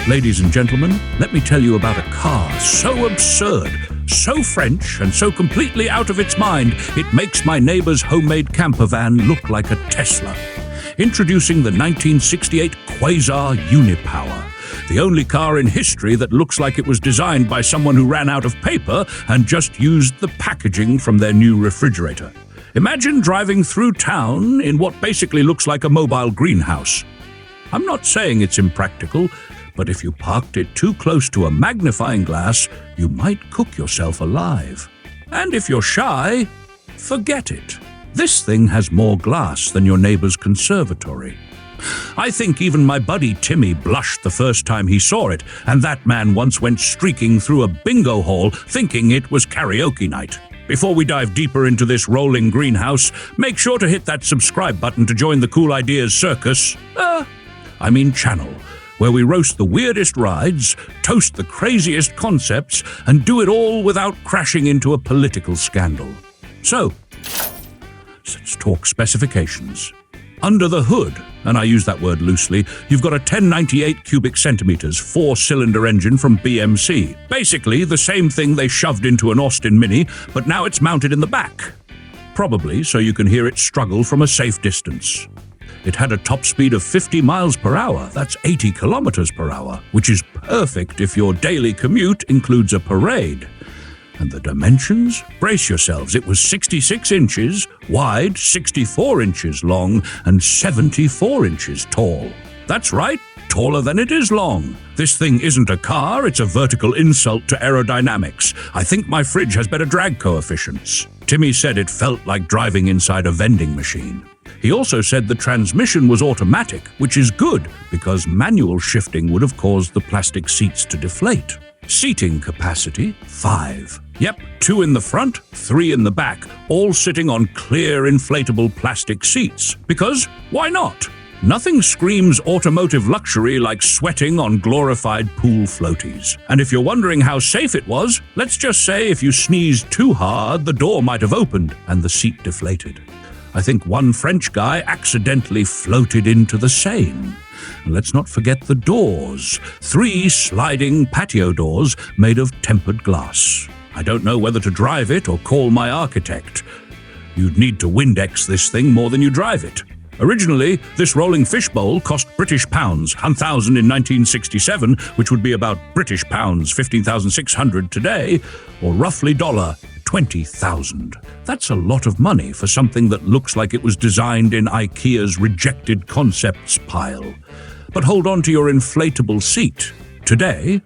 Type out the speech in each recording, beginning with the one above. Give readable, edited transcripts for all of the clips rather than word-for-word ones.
Ladies and gentlemen, let me tell you about a car so absurd, so French, and so completely out of its mind, it makes my neighbor's homemade camper van look like a Tesla. Introducing the 1968 Quasar Unipower, the only car in history that looks like it was designed by someone who ran out of paper and just used the packaging from their new refrigerator. Imagine driving through town in what basically looks like a mobile greenhouse. I'm not saying it's impractical, but if you parked it too close to a magnifying glass, you might cook yourself alive. And if you're shy, forget it. This thing has more glass than your neighbor's conservatory. I think even my buddy Timmy blushed the first time he saw it, and that man once went streaking through a bingo hall thinking it was karaoke night. Before we dive deeper into this rolling greenhouse, make sure to hit that subscribe button to join the Cool Ideas circus. Channel, where we roast the weirdest rides, toast the craziest concepts, and do it all without crashing into a political scandal. So, let's talk specifications. Under the hood, and I use that word loosely, you've got a 1098 cubic centimeters, 4-cylinder engine from BMC. Basically, the same thing they shoved into an Austin Mini, but now it's mounted in the back. Probably so you can hear it struggle from a safe distance. It had a top speed of 50 miles per hour, that's 80 kilometers per hour, which is perfect if your daily commute includes a parade. And the dimensions? Brace yourselves, it was 66 inches wide, 64 inches long, and 74 inches tall. That's right, taller than it is long. This thing isn't a car, it's a vertical insult to aerodynamics. I think my fridge has better drag coefficients. Timmy said it felt like driving inside a vending machine. He also said the transmission was automatic, which is good because manual shifting would have caused the plastic seats to deflate. Seating capacity, 5. Yep, 2 in the front, 3 in the back, all sitting on clear inflatable plastic seats. Because why not? Nothing screams automotive luxury like sweating on glorified pool floaties. And if you're wondering how safe it was, let's just say if you sneezed too hard, the door might have opened and the seat deflated. I think one French guy accidentally floated into the Seine. And let's not forget the doors. 3 sliding patio doors made of tempered glass. I don't know whether to drive it or call my architect. You'd need to Windex this thing more than you drive it. Originally, this rolling fishbowl cost British pounds, 1,000 in 1967, which would be about British pounds, 15,600 today, or roughly $20,000. That's a lot of money for something that looks like it was designed in IKEA's rejected concepts pile. But hold on to your inflatable seat. Today,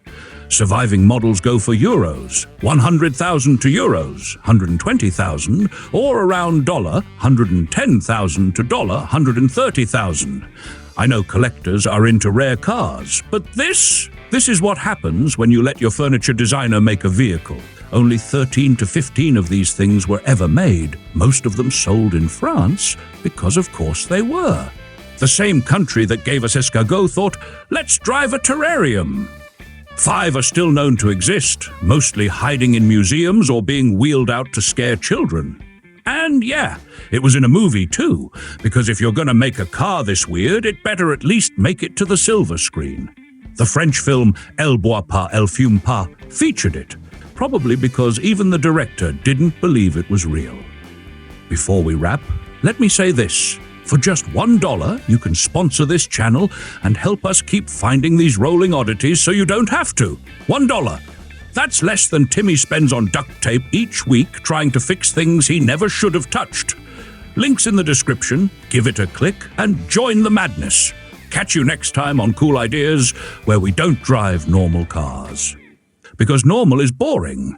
surviving models go for euros, 100,000 to euros, 120,000, or around $110,000 to $130,000. I know collectors are into rare cars, but this is what happens when you let your furniture designer make a vehicle. Only 13 to 15 of these things were ever made, most of them sold in France, because of course they were. The same country that gave us escargot thought, let's drive a terrarium. 5 are still known to exist, mostly hiding in museums or being wheeled out to scare children. And yeah, it was in a movie too, because if you're gonna make a car this weird, it better at least make it to the silver screen. The French film Elle boit pas, elle fume pas featured it, probably because even the director didn't believe it was real. Before we wrap, let me say this. For just $1, you can sponsor this channel and help us keep finding these rolling oddities so you don't have to. $1. That's less than Timmy spends on duct tape each week trying to fix things he never should have touched. Links in the description, give it a click, and join the madness. Catch you next time on Cool Ideas, where we don't drive normal cars. Because normal is boring.